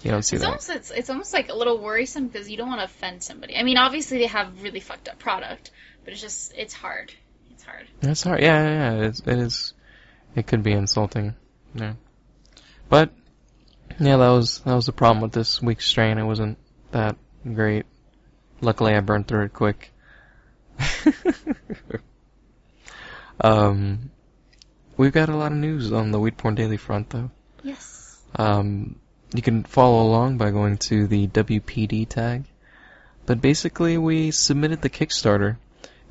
It's almost like a little worrisome because you don't want to offend somebody. I mean, obviously they have really fucked up product, but it's hard. It's hard. It's hard. Yeah. It is. It could be insulting. Yeah. But yeah, that was the problem with this week's strain. It wasn't that great. Luckily, I burned through it quick. We've got a lot of news on the WeedPornDaily front, though. Yes. You can follow along by going to the WPD tag. But basically, we submitted the Kickstarter.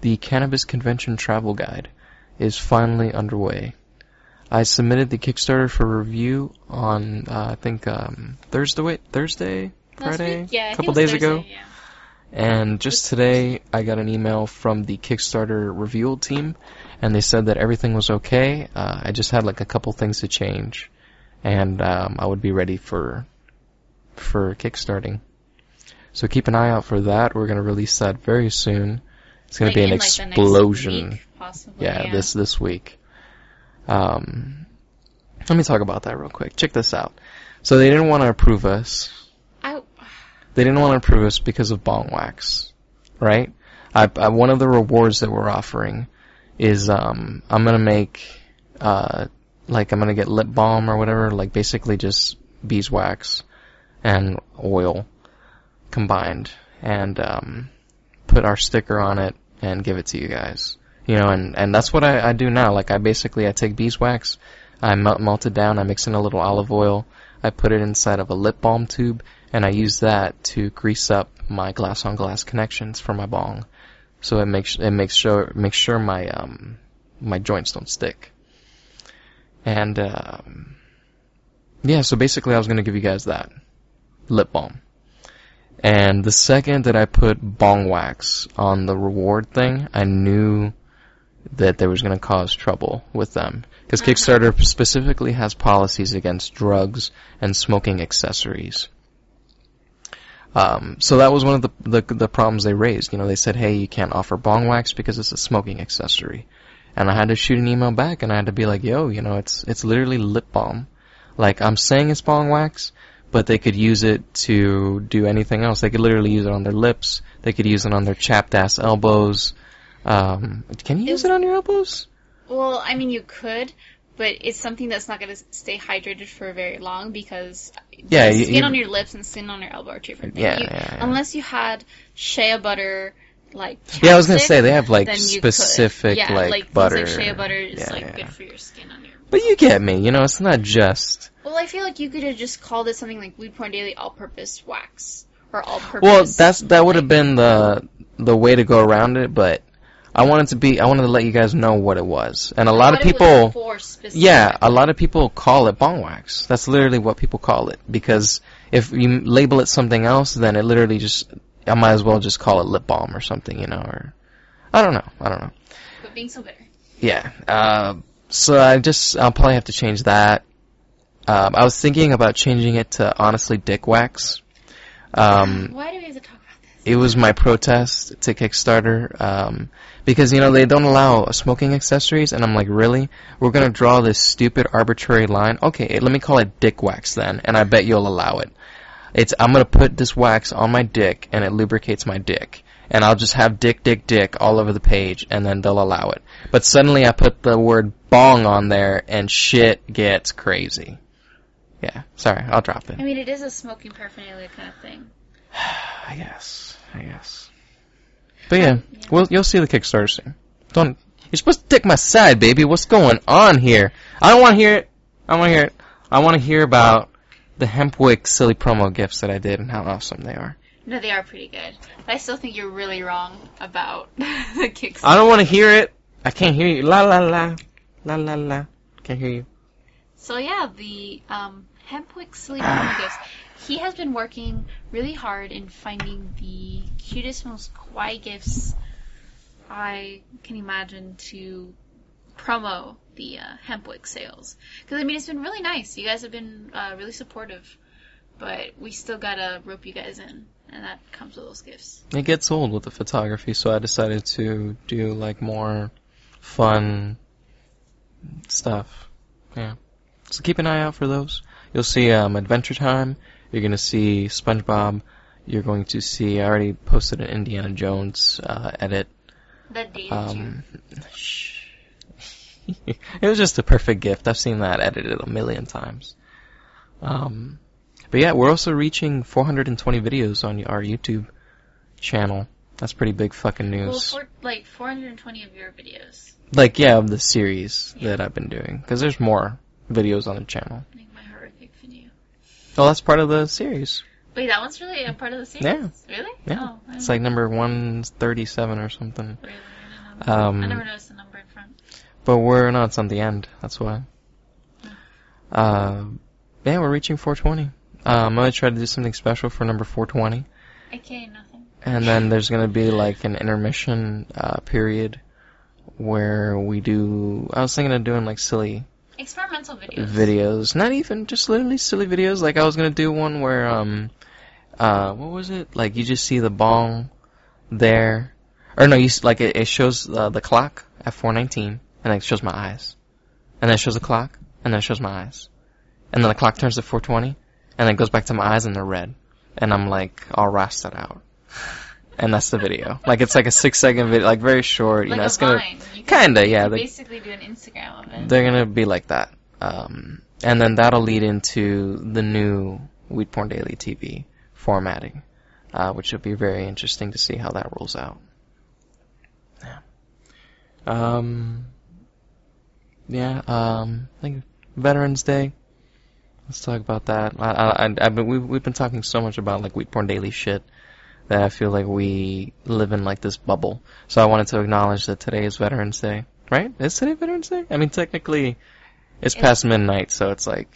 The Cannabis Convention Travel Guide is finally underway. I submitted the Kickstarter for review on, I think, Thursday? Friday? Yeah, a couple days ago. Yeah. And just today, I got an email from the Kickstarter review team, and they said that everything was okay. I just had like a couple things to change, and I would be ready for kickstarting. So keep an eye out for that. We're going to release that very soon. It's going to be an explosion. The next week, possibly, yeah, this week. Let me talk about that real quick. Check this out. So they didn't want to approve us. They didn't want to approve us because of bong wax, right? One of the rewards that we're offering is I'm gonna make I'm gonna get lip balm or whatever, like basically just beeswax and oil combined, and put our sticker on it and give it to you guys. You know, and that's what I do now. Like I take beeswax, I melt it down, I mix in a little olive oil, I put it inside of a lip balm tube, and I use that to grease up my glass-on-glass connections for my bong, so it makes sure my joints don't stick. And yeah, so basically I was gonna give you guys that lip balm. And the second that I put bong wax on the reward thing, I knew that there was going to cause trouble with them. Because Kickstarter specifically has policies against drugs and smoking accessories. So that was one of the problems they raised. You know, they said, hey, you can't offer bong wax because it's a smoking accessory. And I had to shoot an email back, and I had to be like, yo, you know, it's literally lip balm. Like, I'm saying it's bong wax, but they could use it to do anything else. They could literally use it on their lips. They could use it on their chapped-ass elbows. Can you use it on your elbows? Well, I mean, you could, but it's something that's not going to stay hydrated for very long because skin on your lips and skin on your elbow are two different things. Yeah. Unless you had shea butter, like chapstick, yeah, I was going to say, they have, like, specific, like butter. Like shea butter is, good for your skin on your... But you get me, you know, it's not just... Well, I feel like you could have just called it something like WeedPornDaily All-Purpose Wax. Or All-Purpose... Well, that would have been the way to go around it, but I wanted to let you guys know what it was. And a lot of people... a lot of people call it bong wax. That's literally what people call it. Because if you label it something else, then it literally just... I might as well just call it lip balm or something, you know, or... I don't know. But being so bitter. Yeah. So I'll probably have to change that. I was thinking about changing it to honestly dick wax. Why do we have to talk about this? It was my protest to Kickstarter, because, you know, they don't allow smoking accessories, and I'm like, really? We're gonna draw this stupid arbitrary line? Okay, let me call it dick wax then, and I bet you'll allow it. I'm gonna put this wax on my dick, and it lubricates my dick. And I'll just have dick, dick, dick all over the page, and then they'll allow it. But suddenly I put the word bong on there, and shit gets crazy. Yeah, sorry, I'll drop it. I mean, it is a smoking paraphernalia kind of thing. I guess. But yeah, well, you'll see the Kickstarter soon. You're supposed to dick my side, baby. What's going on here? I don't want to hear it. I want to hear about the Hempwick silly promo gifts that I did and how awesome they are. No, they are pretty good. But I still think you're really wrong about the Kickstarter. I don't want to hear it. I can't hear you. La la la. La la la. Can't hear you. So yeah, the Hempwick silly promo gifts. He has been working really hard in finding the cutest, most kawaii gifts I can imagine to promo the Hempwick sales. Because, I mean, it's been really nice. You guys have been really supportive. But we still gotta rope you guys in. And that comes with those gifts. It gets old with the photography, so I decided to do, like, more fun stuff. Yeah. So keep an eye out for those. You'll see Adventure Time. You're going to see SpongeBob. You're going to see, I already posted an Indiana Jones edit. That dated you. Shh. It was just a perfect gift. I've seen that edited a million times. But yeah, we're also reaching 420 videos on our YouTube channel. That's pretty big fucking news. Well, like 420 of your videos. Like, yeah, of the series that I've been doing. Because there's more videos on the channel. Like my horrific video. Oh, that's part of the series. Wait, that one's really a part of the series? Yeah. Really? Yeah. Oh, It's like number 137 or something. Really? I never noticed the number in front. But it's on the end. That's why. Yeah, we're reaching 420. I'm going to try to do something special for number 420. AKA nothing. And then there's going to be like an intermission period where we do... I was thinking of doing like silly... Experimental videos. Not even, just literally silly videos. Like I was going to do one where, what was it? Like you just see the bong there. Or no, it shows the clock at 4:19, and then it shows my eyes. And then it shows the clock, and then it shows my eyes. And then the clock turns to 4:20, and then it goes back to my eyes, and they're red. And I'm like, all rasted out. And that's the video. Like, it's like a 6-second video, like very short. Like it's Vine. Kinda, yeah. You basically do an Instagram of it. They're gonna be like that. And then that'll lead into the new WeedPornDaily TV formatting, which will be very interesting to see how that rolls out. Yeah. I think Veterans Day. Let's talk about that. We've been talking so much about like WeedPornDaily shit that I feel like we live in like this bubble. So I wanted to acknowledge that today is Veterans Day. Right? Is today Veterans Day? I mean, technically, it's past midnight, so it's like...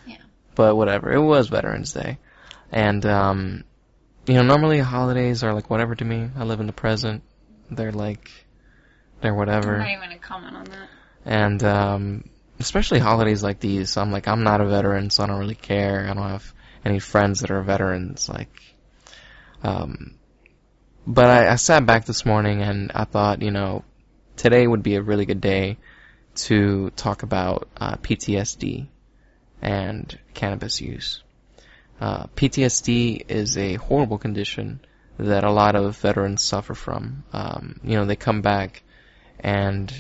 Yeah. But whatever. It was Veterans Day. And, normally holidays are like whatever to me. I live in the present. They're whatever. I'm not even going to comment on that. And, especially holidays like these, I'm not a veteran, so I don't really care. I don't have any friends that are veterans, but I sat back this morning and I thought, today would be a really good day to talk about PTSD and cannabis use. PTSD is a horrible condition that a lot of veterans suffer from. They come back and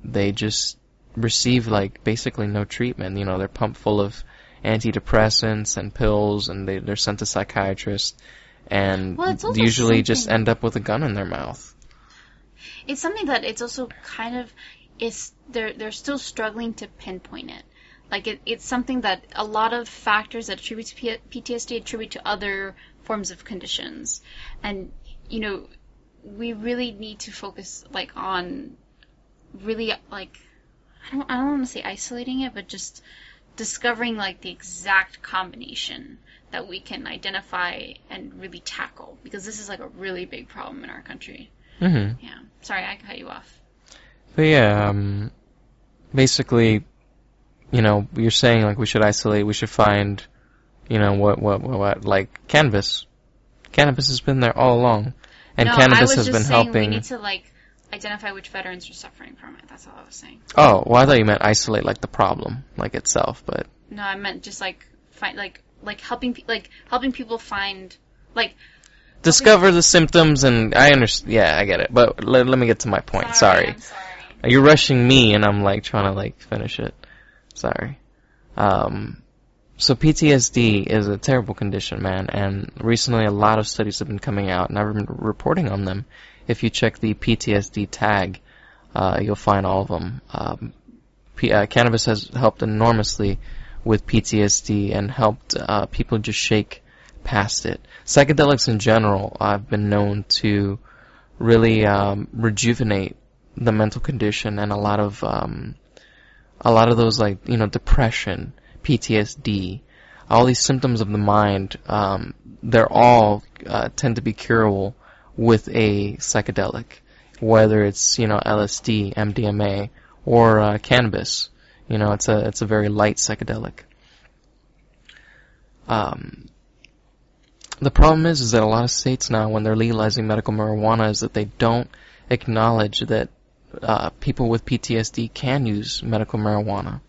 they just receive basically no treatment. They're pumped full of antidepressants and pills, and they're sent to psychiatrists, and usually just end up with a gun in their mouth. It's something that it's also kind of they're still struggling to pinpoint it. It's something that a lot of factors that attribute to PTSD attribute to other forms of conditions, and we really need to focus on really I don't want to say isolating it, but just discovering the exact combination that we can identify and really tackle, because this is a really big problem in our country. Mm-hmm. Yeah. Sorry, I cut you off. But yeah, basically, you're saying we should isolate, we should find, what cannabis. Cannabis has been there all along, and cannabis has been helping. We need to identify which veterans are suffering from it. That's all I was saying. Oh, well, I thought you meant isolate the problem itself, but no, I meant just find helping people find discover the symptoms, and I understand. Yeah, I get it. But let me get to my point. Sorry. I'm sorry. You're rushing me, and I'm like trying to like finish it. Sorry. So PTSD is a terrible condition, man, and recently a lot of studies have been coming out, and I've been reporting on them. If you check the PTSD tag, you'll find all of them. Cannabis has helped enormously with PTSD and helped people just shake past it. Psychedelics in general have been known to really rejuvenate the mental condition, and a lot of those, like, depression, PTSD, all these symptoms of the mind, they're all tend to be curable with a psychedelic, whether it's LSD, MDMA, or cannabis. It's a very light psychedelic. The problem is that a lot of states now, when they're legalizing medical marijuana, is that they don't acknowledge that people with PTSD can use medical marijuana,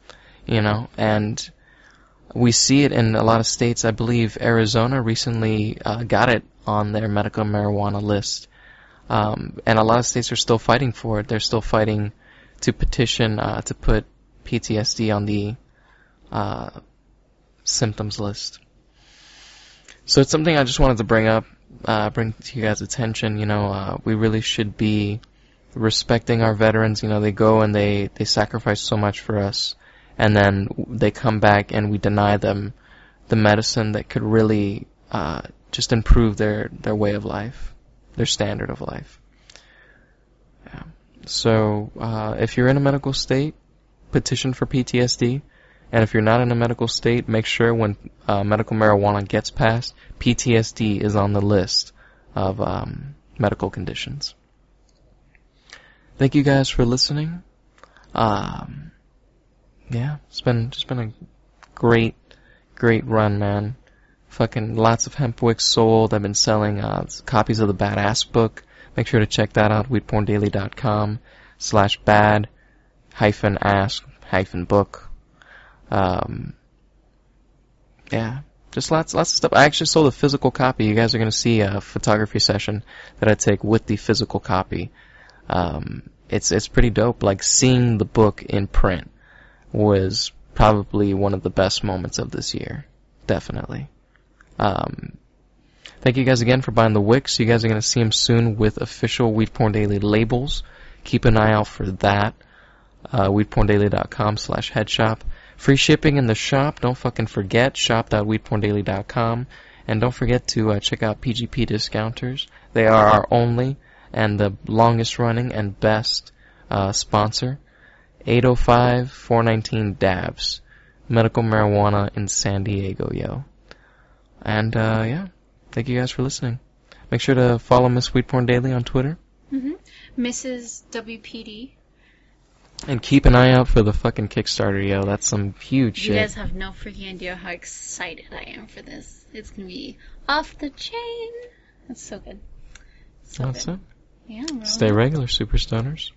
and we see it in a lot of states. I believe Arizona recently got it on their medical marijuana list, and a lot of states are still fighting for it. They're still fighting to petition to put PTSD on the symptoms list. So it's something I just wanted to bring to you guys' attention. We really should be respecting our veterans. They go and they sacrifice so much for us, and then they come back and we deny them the medicine that could really just improve their way of life, their standard of life. Yeah. So if you're in a medical state, petition for PTSD. And if you're not in a medical state, make sure when medical marijuana gets passed, PTSD is on the list of medical conditions. Thank you guys for listening. Yeah, it's been a great run, man. Fucking lots of hemp wicks sold. I've been selling copies of the Badass book. Make sure to check that out, weedporndaily.com/bad-ask-book. Yeah, just lots of stuff. I actually sold a physical copy. You guys are going to see a photography session that I take with the physical copy. It's pretty dope. Like, seeing the book in print was probably one of the best moments of this year. Definitely. Thank you guys again for buying the wicks. You guys are going to see them soon with official Weed Porn Daily labels. Keep an eye out for that. WeedPornDaily.com/headshop. Free shipping in the shop. Don't fucking forget. Shop.WeedPornDaily.com. And don't forget to check out PGP Discounters. They are our only and the longest running and best sponsor. 805-419 DABS. Medical marijuana in San Diego, yo. And yeah, thank you guys for listening. Make sure to follow Miss Weed Porn Daily on Twitter. Mrs. WPD. And keep an eye out for the fucking Kickstarter, yo. That's some huge shit. You guys have no freaking idea how excited I am for this. It's going to be off the chain. That's so good. So That's good. it. Yeah, really. Stay regular, super stoners.